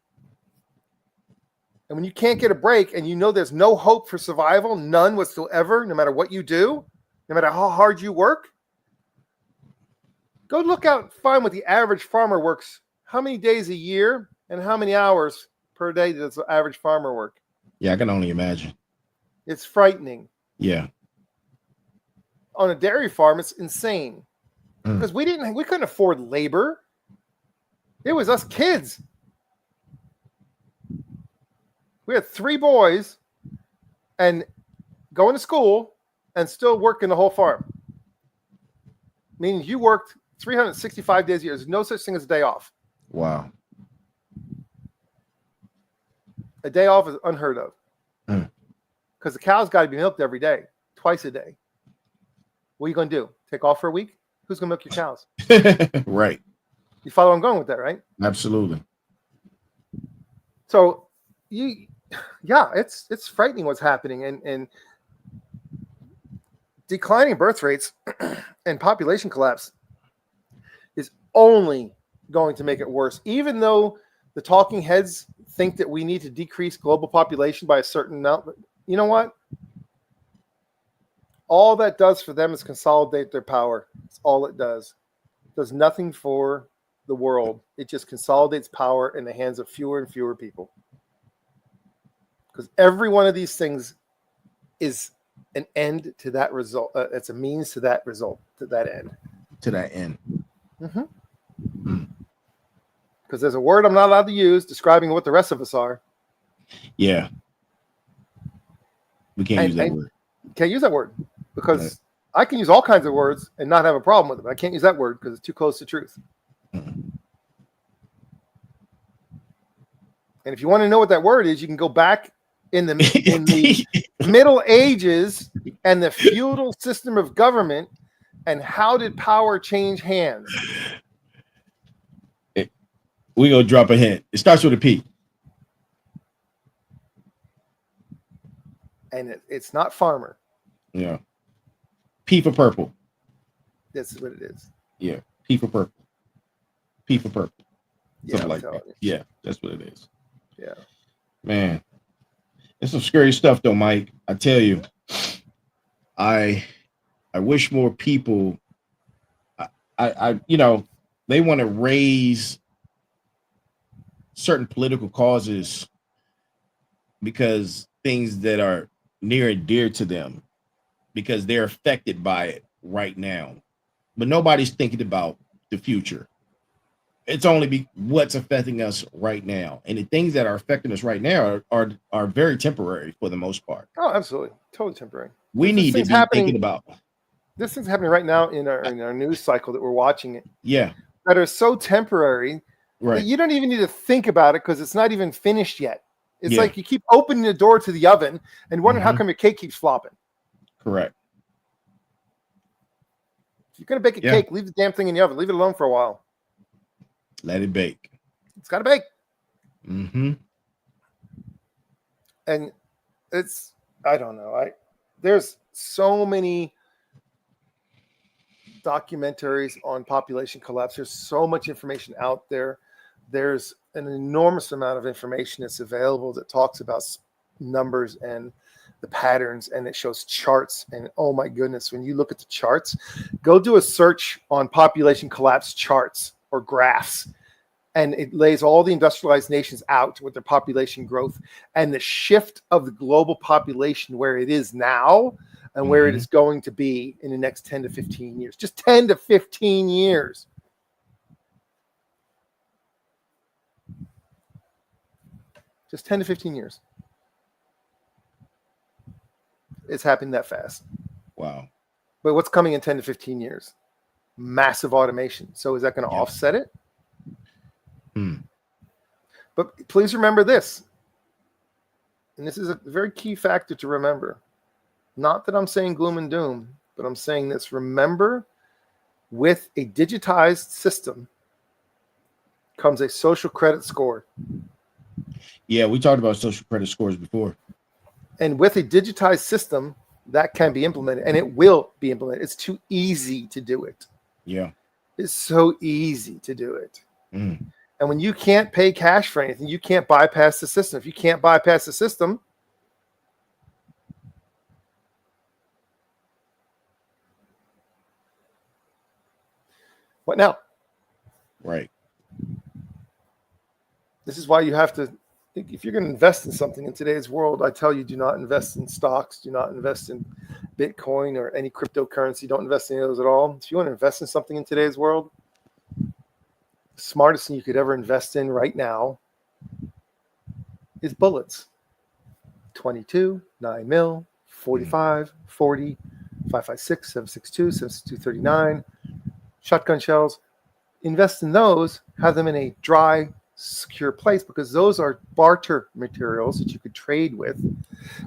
And when you can't get a break and you know there's no hope for survival, none whatsoever, no matter what you do, no matter how hard you work, go look out and find what the average farmer works, how many days a year and how many hours per day does the average farmer work? Yeah, I can only imagine. It's frightening. Yeah. On a dairy farm, it's insane. Because we couldn't afford labor. It was us kids. We had 3 boys and going to school and still working the whole farm. Meaning you worked 365 days a year. There's no such thing as a day off. Wow. A day off is unheard of. Because the cows got to be milked every day, twice a day. What are you going to do? Take off for a week? Who's going to milk your cows? Right. You follow where I'm going with that, right? Absolutely. So it's frightening what's happening, and declining birth rates and population collapse is only going to make it worse. Even though the talking heads think that we need to decrease global population by a certain amount, you know what? All that does for them is consolidate their power. That's all it does. It does nothing for the world. It just consolidates power in the hands of fewer and fewer people. Because every one of these things is an end to that result. It's a means to that result, to that end. To that end. Because there's a word I'm not allowed to use describing what the rest of us are. Yeah. We can't use that word. Can't use that word because I can use all kinds of words and not have a problem with it. I can't use that word because it's too close to truth. And if you want to know what that word is, you can go back in the Middle Ages and the feudal system of government and how did power change hands. We're going to drop a hint. It starts with a P. And it's not farmer. Yeah. P for purple. That's what it is. Yeah. P for purple. P for purple. Yeah, something like that. Yeah, that's what it is. Yeah. Man. It's some scary stuff though, Mike. I tell you. I wish more people I they want to raise certain political causes because things that are near and dear to them because they're affected by it right now. But nobody's thinking about the future. It's only what's affecting us right now. And the things that are affecting us right now are very temporary for the most part. Oh, absolutely. Totally temporary. We need to be thinking about this thing's happening right now in our news cycle that we're watching it. Yeah. That are so temporary right. that you don't even need to think about it because it's not even finished yet. It's like you keep opening the door to the oven and wondering how come your cake keeps flopping. Correct. If you're going to bake a cake, leave the damn thing in the oven. Leave it alone for a while. Let it bake. It's got to bake. Mm-hmm. And it's, I don't know. There's so many documentaries on population collapse. There's so much information out there. There's an enormous amount of information that's available that talks about numbers and the patterns, and it shows charts. And oh my goodness, when you look at the charts, go do a search on population collapse charts or graphs, and it lays all the industrialized nations out with their population growth and the shift of the global population where it is now and where it is going to be in the next 10 to 15 years. Just 10 to 15 years. Just 10 to 15 years. It's happening that fast. Wow. But what's coming in 10 to 15 years? Massive automation. So is that going to offset it? But please remember this. And this is a very key factor to remember. Not that I'm saying gloom and doom, but I'm saying this. Remember, with a digitized system comes a social credit score. Yeah, we talked about social credit scores before. And with a digitized system, that can be implemented, and it will be implemented. It's too easy to do it. Yeah. It's so easy to do it. Mm. And when you can't pay cash for anything, you can't bypass the system. If you can't bypass the system, what now? Right. This is why you have to, if you're going to invest in something in today's world, I tell you, do not invest in stocks. Do not invest in Bitcoin or any cryptocurrency. Don't invest in any of those at all. If you want to invest in something in today's world, the smartest thing you could ever invest in right now is bullets. 22, 9 mil, 45, 40, 5.56, 7.62, 7.62, 39, shotgun shells. Invest in those, have them in a dry, secure place, because those are barter materials that you could trade with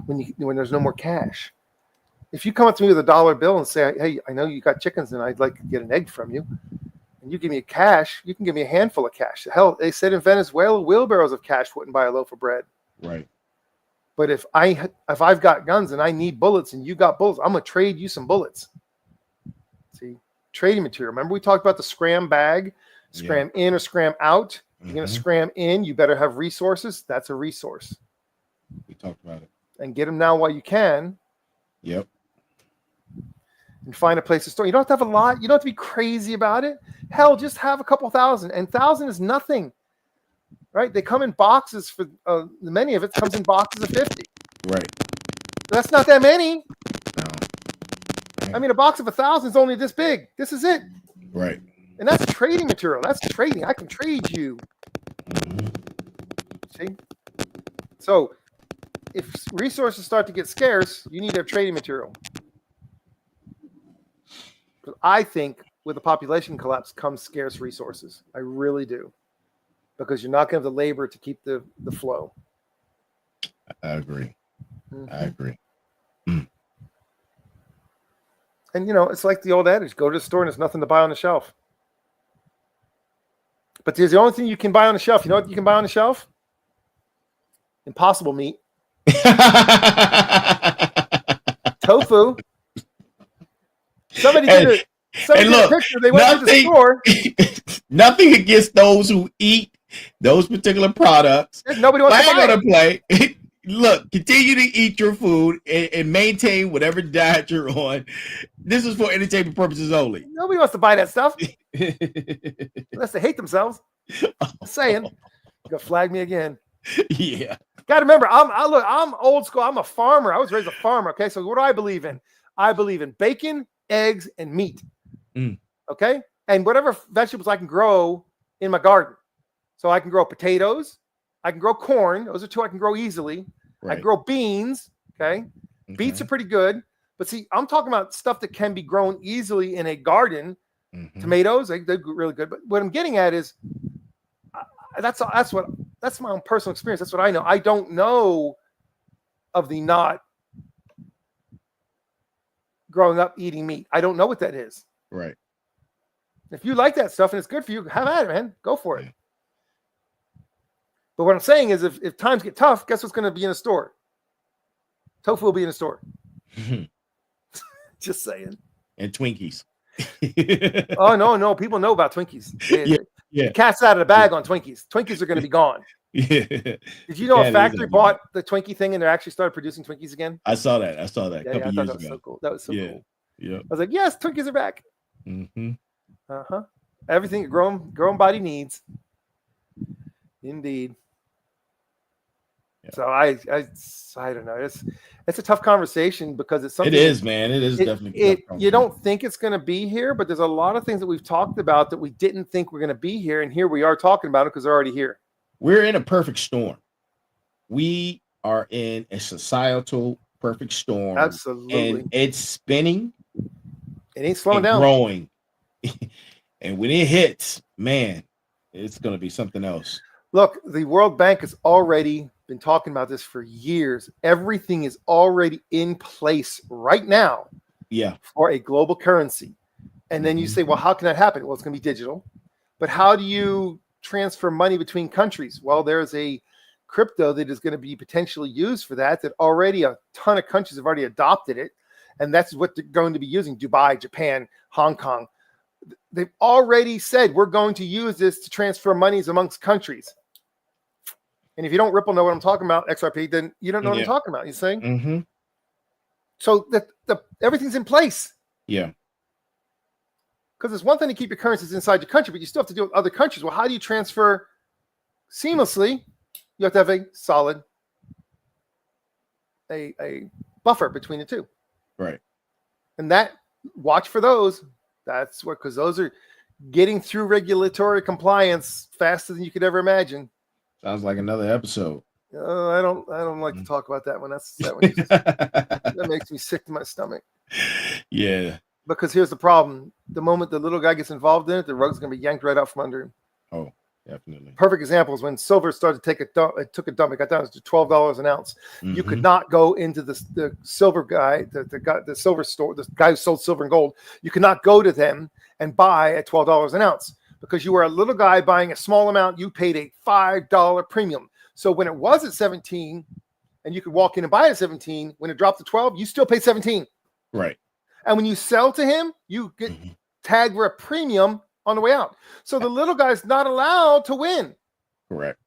when there's no more cash. If you come up to me with a dollar bill and say, hey, I know you got chickens and I'd like to get an egg from you, and you give me cash, you can give me a handful of cash. Hell, they said in Venezuela, wheelbarrows of cash wouldn't buy a loaf of bread. Right. But if I've got guns and I need bullets and you got bullets, I'm gonna trade you some bullets. See, trading material. Remember we talked about the scram bag, scram in or scram out. You're gonna scram in, you better have resources. That's a resource. We talked about it. And get them now while you can. Yep. And find a place to store. You don't have to have a lot. You don't have to be crazy about it. Hell, just have a couple thousand. And 1,000 is nothing, right? They come in boxes for many of it comes in boxes of 50. Right. That's not that many. No. I mean, a box of 1,000 is only this big. This is it. Right. And that's trading material. That's trading. I can trade you. See? So if resources start to get scarce, you need to have trading material. But I think with the population collapse comes scarce resources. I really do. Because you're not going to have the labor to keep the flow. I agree. I agree. And, it's like the old adage, go to the store and there's nothing to buy on the shelf. But there's the only thing you can buy on the shelf. You know what you can buy on the shelf? Impossible meat. Tofu. Somebody did a picture. They went to the store. Nothing against those who eat those particular products. Nobody wants to buy it. Look, continue to eat your food and maintain whatever diet you're on. This is for entertainment purposes only. Nobody wants to buy that stuff. Unless they hate themselves. Saying. You're gonna flag me again. Yeah. Got to remember, I'm old school. I'm a farmer. I was raised a farmer. Okay, so what do I believe in? I believe in bacon, eggs, and meat. Okay, and whatever vegetables I can grow in my garden. So I can grow potatoes. I can grow corn. Those are two I can grow easily. Right. I can grow beans. Okay, beets are pretty good. But see, I'm talking about stuff that can be grown easily in a garden. Tomatoes, they're really good. But what I'm getting at is that's my own personal experience. That's what I know. I don't know of the not growing up eating meat. I don't know what that is. Right. If you like that stuff and it's good for you, have at it, man. Go for it. But what I'm saying is, if times get tough, guess what's going to be in a store? Tofu will be in a store. Just saying. And Twinkies. Oh no, people know about Twinkies. Yeah. The cat's out of the bag on Twinkies. Twinkies are going to be gone. Yeah. Did you know a factory bought the Twinkie thing and they actually started producing Twinkies again? I saw that. Yeah, a couple I thought years that was ago. so cool. That was so cool. Yeah. I was like, yes, Twinkies are back. Mm-hmm. Everything a grown body needs. Indeed. Yeah. So I don't know. It's a tough conversation because it's something. It is, man. It is definitely. You don't think it's going to be here, but there's a lot of things that we've talked about that we didn't think were going to be here, and here we are talking about it because they're already here. We're in a perfect storm. We are in a societal perfect storm. Absolutely. And it's spinning. It ain't slowing down. Growing. And when it hits, man, it's going to be something else. Look, the World Bank has already been talking about this for years. Everything is already in place right now. Yeah. For a global currency. And then you say, well, how can that happen? Well, it's going to be digital. But how do you transfer money between countries? Well, there's a crypto that is going to be potentially used for that already a ton of countries have already adopted it. And that's what they're going to be using. Dubai, Japan, Hong Kong. They've already said we're going to use this to transfer monies amongst countries. And if you don't Ripple know what I'm talking about, XRP, then you don't know what I'm talking about. You saying? Mm-hmm. So everything's in place. Yeah. Because it's one thing to keep your currencies inside your country, but you still have to deal with other countries. Well, how do you transfer seamlessly? You have to have a solid a buffer between the two. Right. And watch for those. That's what, because those are getting through regulatory compliance faster than you could ever imagine. Sounds like another episode. I don't like to talk about that one. That makes me sick to my stomach. Yeah. Because here's the problem. The moment the little guy gets involved in it, the rug's going to be yanked right out from under him. Oh, definitely. Perfect example is when silver started to take a dump. It took a dump. It got down to $12 an ounce. Mm-hmm. You could not go into the silver guy, the silver store, the guy who sold silver and gold. You could not go to them and buy at $12 an ounce because you were a little guy buying a small amount. You paid a $5 premium. So when it was at 17 and you could walk in and buy it at 17, when it dropped to 12, you still paid 17. Right. And when you sell to him, you get tagged for a premium on the way out. So the little guy's not allowed to win. Correct.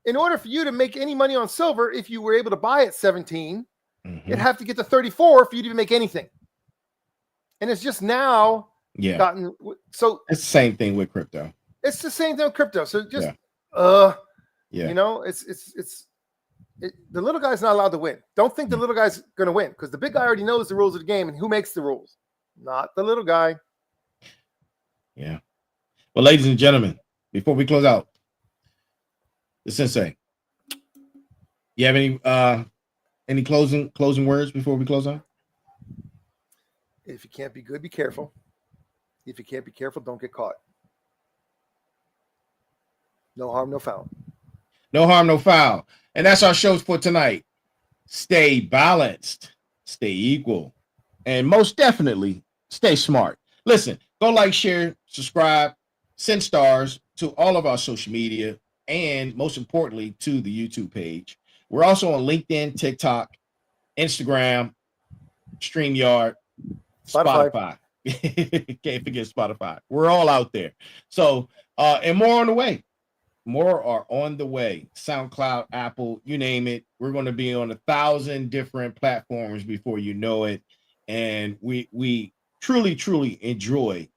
In order for you to make any money on silver, if you were able to buy at 17, you'd have to get to 34 for you to make anything. And it's just now gotten so. It's the same thing with crypto. It's the same thing with crypto. So just you know, the little guy's not allowed to win. Don't think the little guy's going to win because the big guy already knows the rules of the game and who makes the rules, not the little guy. Yeah. Well, ladies and gentlemen, before we close out, the sensei, you have any closing words before we close out? If you can't be good, be careful. If you can't be careful, don't get caught. No harm, no foul. No harm, no foul. And that's our shows for tonight. Stay balanced, stay equal, and most definitely stay smart. Listen, go like, share, subscribe, send stars to all of our social media, and most importantly, to the YouTube page. We're also on LinkedIn, TikTok, Instagram, StreamYard, Spotify. Can't forget Spotify. We're all out there. So, and more on the way. More are on the way. SoundCloud, Apple, you name it. We're going to be on 1,000 different platforms before you know it. And we truly, truly enjoy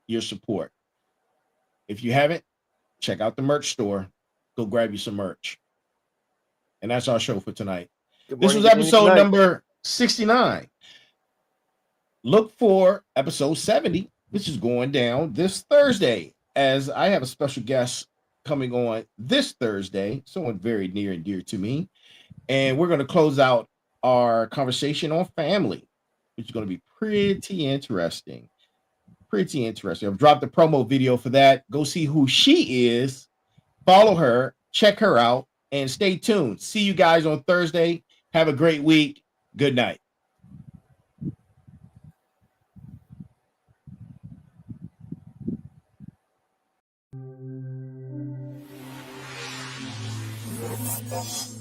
your support. If you haven't, check out the merch store. Go grab you some merch. And that's our show for tonight. This was episode number 69. Look for episode 70, which is going down this Thursday, as I have a special guest coming on this Thursday, someone very near and dear to me. And we're going to close out our conversation on family, which is going to be pretty interesting. Pretty interesting. I've dropped the promo video for that. Go see who she is. Follow her. Check her out. And stay tuned. See you guys on Thursday. Have a great week. Good night. Peace.